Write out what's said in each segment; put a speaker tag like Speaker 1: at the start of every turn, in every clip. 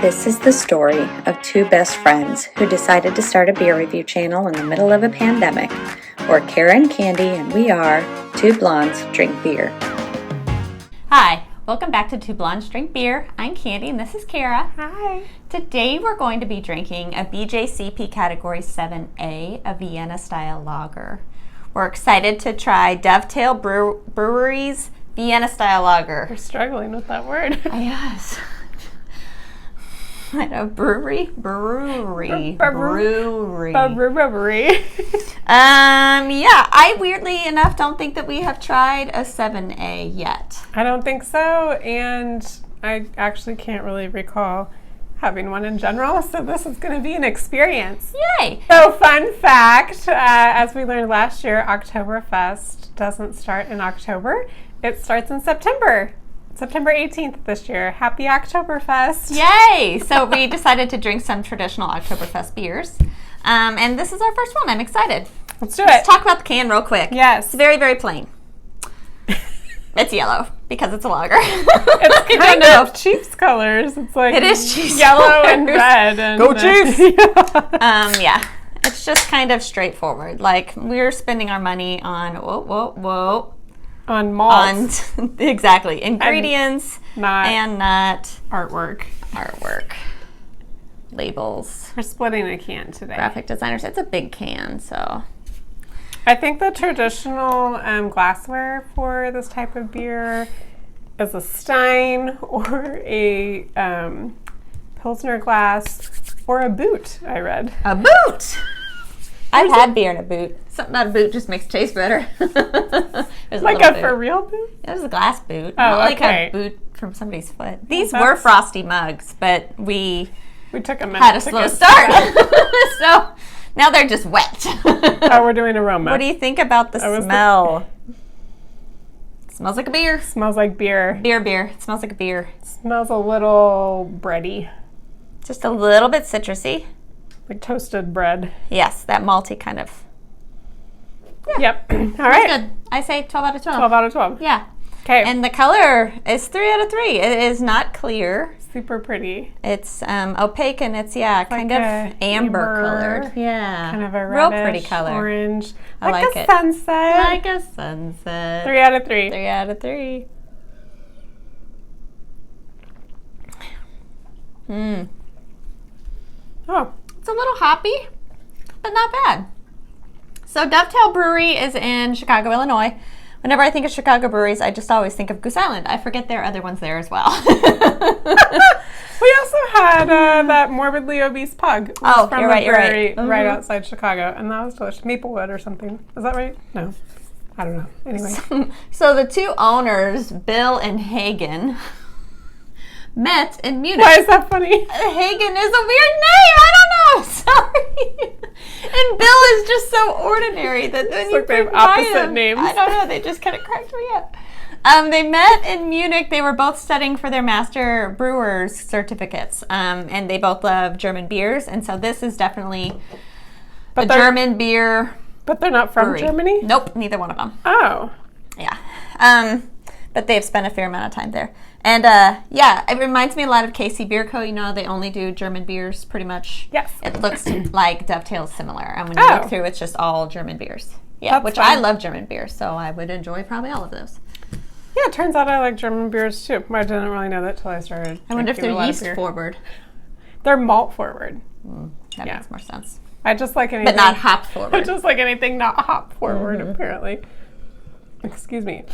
Speaker 1: This is the story of two best friends who decided to start a beer review channel in the middle of a pandemic. We're Kara and Candy, and we are Two Blondes Drink Beer.
Speaker 2: Hi, welcome back to Two Blondes Drink Beer. I'm Candy, and this is Kara.
Speaker 3: Hi.
Speaker 2: Today we're going to be drinking a BJCP Category 7A, a Vienna style lager. We're excited to try Dovetail Brewery's Vienna style lager.
Speaker 3: We're struggling with that word.
Speaker 2: Yes. I know, brewery. Yeah, I weirdly enough don't think that we have tried a 7A yet.
Speaker 3: I don't think so, and I actually can't really recall having one in general, so this is going to be an experience.
Speaker 2: Yay!
Speaker 3: So, fun fact, as we learned last year, Oktoberfest doesn't start in October. It starts in September 18th this year. Happy Oktoberfest.
Speaker 2: Yay! So we decided to drink some traditional Oktoberfest beers. And this is our first one. I'm excited.
Speaker 3: Let's do it.
Speaker 2: Let's talk about the can real quick.
Speaker 3: Yes.
Speaker 2: It's very, very plain. It's yellow because it's a lager.
Speaker 3: It's kind of Chiefs colors. It's like
Speaker 2: it is Chiefs
Speaker 3: yellow
Speaker 2: colors.
Speaker 3: and red. And
Speaker 2: Go Chiefs! Yeah. It's just kind of straightforward. Like, we're spending our money on,
Speaker 3: on malt.
Speaker 2: Exactly. Ingredients
Speaker 3: and
Speaker 2: not
Speaker 3: artwork.
Speaker 2: Labels.
Speaker 3: We're splitting a can today.
Speaker 2: Graphic designers. It's a big can, so.
Speaker 3: I think the traditional glassware for this type of beer is a stein or a Pilsner glass or a boot, I read.
Speaker 2: A boot! I've had beer in a boot. Something about a boot just makes it taste better.
Speaker 3: Like a for real boot?
Speaker 2: It was a glass boot.
Speaker 3: Oh,
Speaker 2: not like
Speaker 3: okay.
Speaker 2: a boot from somebody's foot. These were frosty mugs, but we
Speaker 3: took a minute.
Speaker 2: Had a slow start. So now they're just wet.
Speaker 3: Oh, we're doing aroma.
Speaker 2: What do you think about the smell? It smells like a beer.
Speaker 3: Smells like beer.
Speaker 2: Beer. It smells like a beer.
Speaker 3: Smells a little bready.
Speaker 2: Just a little bit citrusy.
Speaker 3: Like toasted bread.
Speaker 2: Yes, that malty kind of. Yeah.
Speaker 3: Yep. All right.
Speaker 2: Good. I say 12 out of 12.
Speaker 3: 12 out of 12.
Speaker 2: Yeah.
Speaker 3: Okay.
Speaker 2: And the color is 3 out of 3. It is not clear.
Speaker 3: Super pretty.
Speaker 2: It's opaque and it's kind of amber colored. Yeah.
Speaker 3: Kind of a
Speaker 2: real
Speaker 3: reddish,
Speaker 2: pretty color.
Speaker 3: Orange.
Speaker 2: I like
Speaker 3: a
Speaker 2: it.
Speaker 3: Sunset.
Speaker 2: Like a sunset.
Speaker 3: 3 out of 3.
Speaker 2: 3 out of 3.
Speaker 3: Oh.
Speaker 2: It's a little hoppy, but not bad. So Dovetail Brewery is in Chicago, Illinois. Whenever I think of Chicago breweries, I just always think of Goose Island. I forget there are other ones there as well.
Speaker 3: We also had that morbidly obese pug.
Speaker 2: Oh,
Speaker 3: from
Speaker 2: you're right.
Speaker 3: Right outside Chicago, and that was delicious. Maplewood or something. Is that right? No. I don't know. Anyway.
Speaker 2: So the two owners, Bill and Hagen, met in Munich.
Speaker 3: Why is that funny?
Speaker 2: Hagen is a weird name. I don't know. Sorry. And Bill is just so ordinary that when you
Speaker 3: they have
Speaker 2: by
Speaker 3: opposite
Speaker 2: him,
Speaker 3: names.
Speaker 2: I don't know. They just kind of cracked me up. They met in Munich. They were both studying for their master brewers certificates, and they both love German beers. And so this is definitely a German beer.
Speaker 3: But they're not from
Speaker 2: brewery.
Speaker 3: Germany?
Speaker 2: Nope, neither one of them.
Speaker 3: Oh.
Speaker 2: Yeah. But they've spent a fair amount of time there. And it reminds me a lot of KC Beer Co. You know, they only do German beers pretty much.
Speaker 3: Yes.
Speaker 2: It looks like Dovetail's similar. And when you look through, it's just all German beers. Yeah,
Speaker 3: That's
Speaker 2: which
Speaker 3: fun.
Speaker 2: I love German beers, so I would enjoy probably all of those.
Speaker 3: Yeah, it turns out I like German beers too. I didn't really know that till I started.
Speaker 2: I wonder if
Speaker 3: drinking a
Speaker 2: they're
Speaker 3: lot of
Speaker 2: yeast
Speaker 3: beer.
Speaker 2: forward.
Speaker 3: They're malt forward.
Speaker 2: That makes more sense.
Speaker 3: I just like anything.
Speaker 2: But not hop forward.
Speaker 3: I just like anything not hop forward, apparently. Excuse me.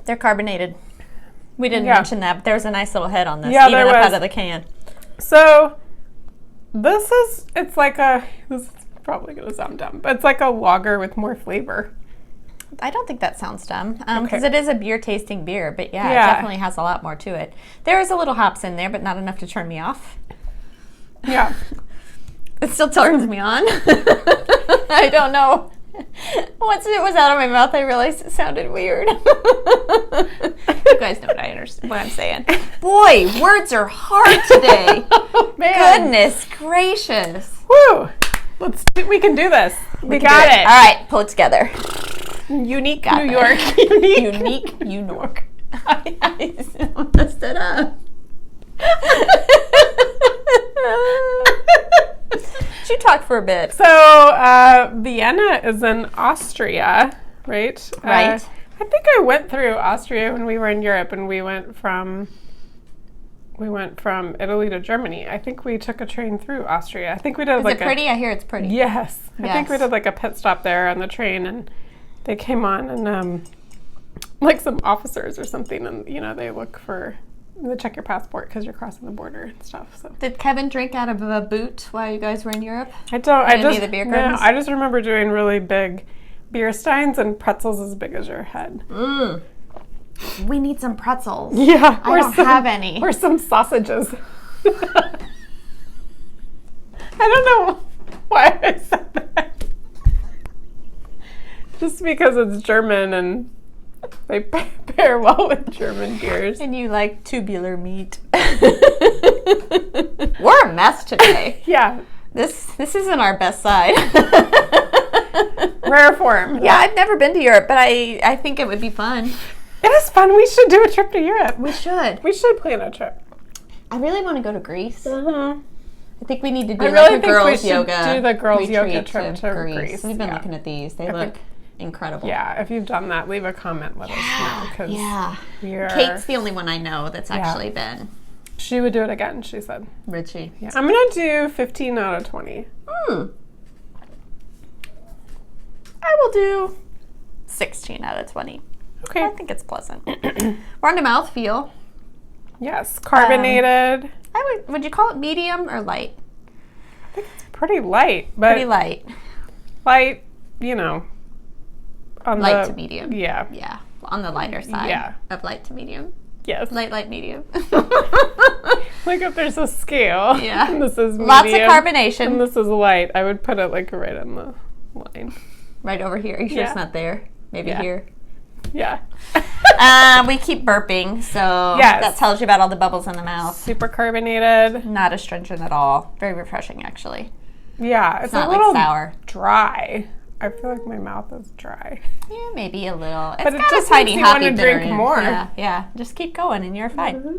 Speaker 2: They're carbonated. We didn't mention that, but there was a nice little head on this,
Speaker 3: Yeah,
Speaker 2: even
Speaker 3: there
Speaker 2: up
Speaker 3: was.
Speaker 2: out of the can.
Speaker 3: So, this is probably going to sound dumb, but it's like a lager with more flavor.
Speaker 2: I don't think that sounds dumb, because it is a beer tasting beer, but it
Speaker 3: Yeah.
Speaker 2: definitely has a lot more to it. There is a little hops in there, but not enough to turn me off.
Speaker 3: Yeah.
Speaker 2: It still turns me on. I don't know. Once it was out of my mouth, I realized it sounded weird. You guys know what I'm saying. Boy, words are hard today.
Speaker 3: Oh, man.
Speaker 2: Goodness gracious.
Speaker 3: Woo! We can do this. We got it.
Speaker 2: All right, pull it together.
Speaker 3: Unique
Speaker 2: Got
Speaker 3: New
Speaker 2: it.
Speaker 3: York.
Speaker 2: Unique New York. I messed it up. talk for a bit.
Speaker 3: So Vienna is in Austria, right?
Speaker 2: Right.
Speaker 3: I think I went through Austria when we were in Europe, and we went from Italy to Germany. I think we took a train through Austria. I think we did
Speaker 2: Is it pretty? I hear it's pretty.
Speaker 3: Yes. I think we did like a pit stop there on the train, and they came on, and like some officers or something, and they they check your passport because you're crossing the border and stuff. So
Speaker 2: Did Kevin drink out of a boot while you guys were in Europe?
Speaker 3: I don't.
Speaker 2: Any of the beer gardens?
Speaker 3: I just remember doing really big beer steins and pretzels as big as your head.
Speaker 2: We need some pretzels.
Speaker 3: Yeah,
Speaker 2: I don't have any.
Speaker 3: Or some sausages. I don't know why I said that. Just because it's German and they pair well with German beers.
Speaker 2: And you like tubular meat. We're a mess today.
Speaker 3: Yeah.
Speaker 2: This isn't our best side.
Speaker 3: Rare form.
Speaker 2: Yeah, I've never been to Europe, but I think it would be fun.
Speaker 3: It is fun. We should do a trip to Europe.
Speaker 2: We should.
Speaker 3: We should plan a trip.
Speaker 2: I really want to go to Greece.
Speaker 3: Mm-hmm.
Speaker 2: I think we need to do
Speaker 3: I
Speaker 2: like
Speaker 3: really
Speaker 2: a
Speaker 3: think
Speaker 2: girls'
Speaker 3: we should
Speaker 2: yoga.
Speaker 3: do the girls' yoga
Speaker 2: retreat
Speaker 3: trip to Greece.
Speaker 2: We've been looking at these. They look incredible.
Speaker 3: Yeah, if you've done that, leave a comment. Let us know. Because
Speaker 2: Kate's the only one I know that's actually been.
Speaker 3: She would do it again, she said.
Speaker 2: Richie.
Speaker 3: Yeah. I'm going to do 15 out of 20.
Speaker 2: I will do 16 out of 20.
Speaker 3: Okay.
Speaker 2: I think it's pleasant. We're on to mouthfeel.
Speaker 3: Yes, carbonated.
Speaker 2: Would you call it medium or light?
Speaker 3: I think it's pretty light. But
Speaker 2: Pretty light.
Speaker 3: Light, on
Speaker 2: Light to medium.
Speaker 3: Yeah.
Speaker 2: Yeah. On the lighter side of light to medium.
Speaker 3: Yes.
Speaker 2: Light, medium.
Speaker 3: Like if there's a scale.
Speaker 2: Yeah.
Speaker 3: And this is medium.
Speaker 2: Lots of carbonation.
Speaker 3: And this is light. I would put it like right on the line.
Speaker 2: Right over here. Are you sure it's not there? Maybe here.
Speaker 3: Yeah.
Speaker 2: We keep burping, so
Speaker 3: Yes.
Speaker 2: that tells you about all the bubbles in the mouth.
Speaker 3: Super carbonated.
Speaker 2: Not astringent at all. Very refreshing, actually.
Speaker 3: Yeah, it's
Speaker 2: not
Speaker 3: a little
Speaker 2: like sour.
Speaker 3: dry. I feel like my mouth is dry.
Speaker 2: Yeah, maybe a little. It's
Speaker 3: But it
Speaker 2: got
Speaker 3: just
Speaker 2: a tiny
Speaker 3: makes you
Speaker 2: hoppy
Speaker 3: want to
Speaker 2: bitter
Speaker 3: drink
Speaker 2: in.
Speaker 3: more.
Speaker 2: Yeah. Just keep going, and you're fine.
Speaker 3: Mm-hmm.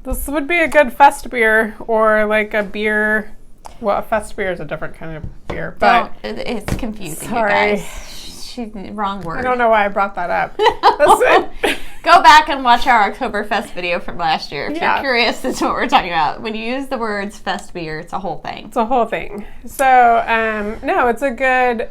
Speaker 3: This would be a good fest beer, or like a beer. Well, a fest beer is a different kind of beer, but
Speaker 2: It's confusing,
Speaker 3: Sorry.
Speaker 2: you guys. Wrong word.
Speaker 3: I don't know why I brought that up.
Speaker 2: Go back and watch our Oktoberfest video from last year if
Speaker 3: Yeah.
Speaker 2: you're curious as to what we're talking about. When you use the words fest beer, it's a whole thing.
Speaker 3: It's a whole thing. So, no, it's a good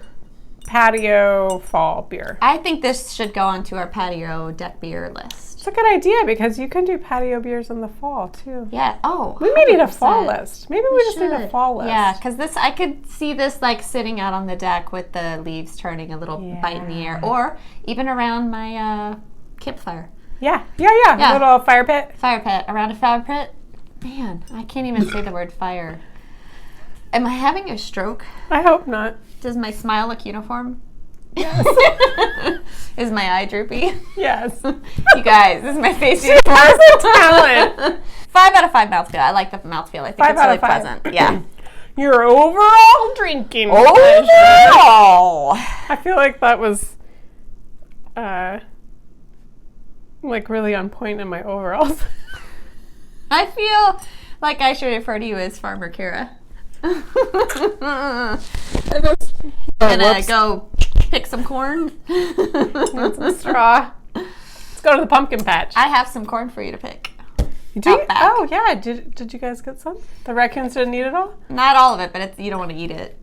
Speaker 3: patio fall beer.
Speaker 2: I think this should go onto our patio deck beer list.
Speaker 3: It's a good idea because you can do patio beers in the fall too.
Speaker 2: Yeah. Oh,
Speaker 3: We may need a
Speaker 2: 100%.
Speaker 3: fall list. Maybe we just need a
Speaker 2: should.
Speaker 3: fall list.
Speaker 2: Yeah, because I could see this like sitting out on the deck with the leaves turning a little bite in the air, or even around my campfire.
Speaker 3: Yeah.
Speaker 2: Yeah.
Speaker 3: A little fire pit.
Speaker 2: Fire pit. Around a fire pit. Man, I can't even say the word fire. Am I having a stroke?
Speaker 3: I hope not.
Speaker 2: Does my smile look uniform?
Speaker 3: Yes.
Speaker 2: Is my eye droopy?
Speaker 3: Yes.
Speaker 2: You guys, this is my face
Speaker 3: She has a talent.
Speaker 2: 5 out of 5 mouthfeel. I like the mouthfeel. I think
Speaker 3: 5
Speaker 2: it's
Speaker 3: out
Speaker 2: really
Speaker 3: of 5.
Speaker 2: pleasant. Yeah.
Speaker 3: Your overall drinking pleasure.
Speaker 2: Overall.
Speaker 3: I feel like that was like really on point in my overalls.
Speaker 2: I feel like I should refer to you as Farmer Kara. Gonna go pick some corn.
Speaker 3: Want some straw. Let's go to the pumpkin patch.
Speaker 2: I have some corn for you to pick.
Speaker 3: You do?
Speaker 2: out back.
Speaker 3: Oh yeah. Did you guys get some? The raccoons didn't eat it all?
Speaker 2: Not all of it, but you don't want to eat it.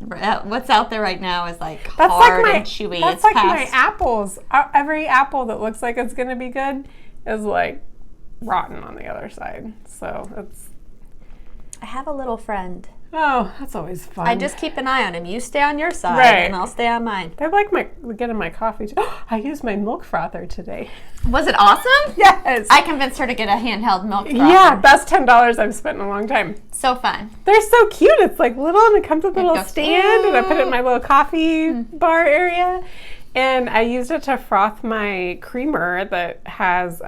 Speaker 2: What's out there right now is like
Speaker 3: That's
Speaker 2: hard
Speaker 3: like my
Speaker 2: and chewy.
Speaker 3: That's
Speaker 2: It's
Speaker 3: like
Speaker 2: past.
Speaker 3: my apples. Every apple that looks like it's gonna be good is like rotten on the other side. So it's.
Speaker 2: I have a little friend.
Speaker 3: Oh, that's always fun.
Speaker 2: I just keep an eye on him. You stay on your side,
Speaker 3: Right.
Speaker 2: and I'll stay on mine.
Speaker 3: They like getting my coffee too. I used my milk frother today.
Speaker 2: Was it awesome?
Speaker 3: Yes.
Speaker 2: I convinced her to get a handheld milk frother.
Speaker 3: Yeah, best $10 I've spent in a long time.
Speaker 2: So fun.
Speaker 3: They're so cute. It's like little and it comes with a little
Speaker 2: goes,
Speaker 3: stand and I put it in my little coffee bar area. And I used it to froth my creamer that has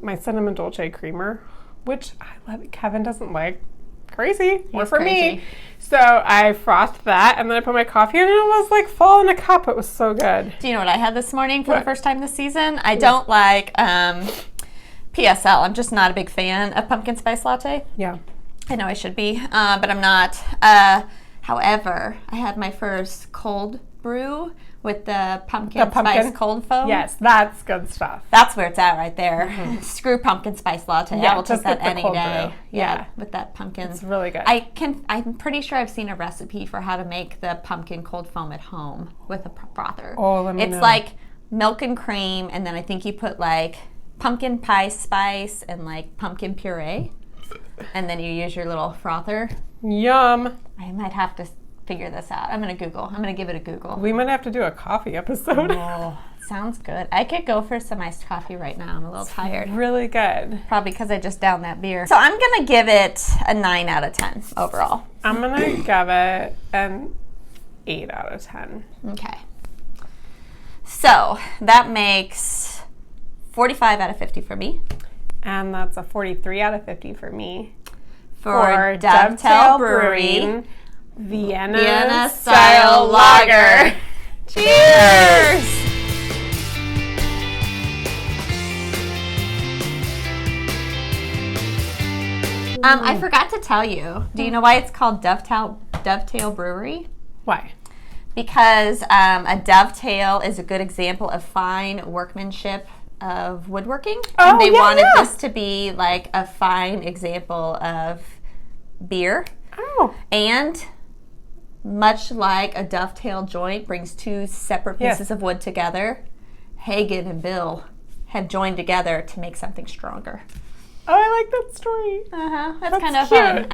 Speaker 3: my cinnamon dolce creamer, which I love. Kevin doesn't like. Crazy. More for
Speaker 2: crazy.
Speaker 3: me. So I frothed that and then I put my coffee in and it was like fall in a cup. It was so good.
Speaker 2: Do you know what I had this morning for
Speaker 3: What?
Speaker 2: the first time this season? I don't like PSL. I'm just not a big fan of pumpkin spice latte.
Speaker 3: Yeah.
Speaker 2: I know I should be, but I'm not. However, I had my first cold brew with the pumpkin spice cold foam.
Speaker 3: Yes, that's good stuff.
Speaker 2: That's where it's at right there. Screw pumpkin spice latte.
Speaker 3: Yeah,
Speaker 2: I will take
Speaker 3: just
Speaker 2: that
Speaker 3: get the
Speaker 2: any
Speaker 3: cold
Speaker 2: day.
Speaker 3: brew.
Speaker 2: Yeah,
Speaker 3: Yeah.
Speaker 2: with that pumpkin.
Speaker 3: It's really good.
Speaker 2: I'm pretty sure I've seen a recipe for how to make the pumpkin cold foam at home with a frother.
Speaker 3: Oh, let me know.
Speaker 2: It's like milk and cream, and then I think you put like pumpkin pie spice and like pumpkin puree, and then you use your little frother.
Speaker 3: Yum.
Speaker 2: I might have to figure this out. I'm going to give it a Google.
Speaker 3: We might have to do a coffee episode.
Speaker 2: Oh, sounds good. I could go for some iced coffee right now. I'm a little tired.
Speaker 3: Really good.
Speaker 2: Probably because I just downed that beer. So I'm going to give it a 9 out of 10 overall.
Speaker 3: I'm going to give it an 8 out of 10.
Speaker 2: Okay. So that makes 45 out of 50 for me.
Speaker 3: And that's a 43 out of 50 for me.
Speaker 2: For Dovetail Brewery,
Speaker 3: Vienna
Speaker 2: style lager. Cheers! I forgot to tell you. Do you know why it's called Dovetail Brewery?
Speaker 3: Why?
Speaker 2: Because a dovetail is a good example of fine workmanship of woodworking.
Speaker 3: Oh,
Speaker 2: and they
Speaker 3: yeah,
Speaker 2: wanted
Speaker 3: yeah.
Speaker 2: this to be like a fine example of beer.
Speaker 3: Oh.
Speaker 2: And much like a dovetail joint brings two separate pieces of wood together, Hagen and Bill have joined together to make something stronger.
Speaker 3: Oh, I like that story.
Speaker 2: That's kind of
Speaker 3: cute.
Speaker 2: fun.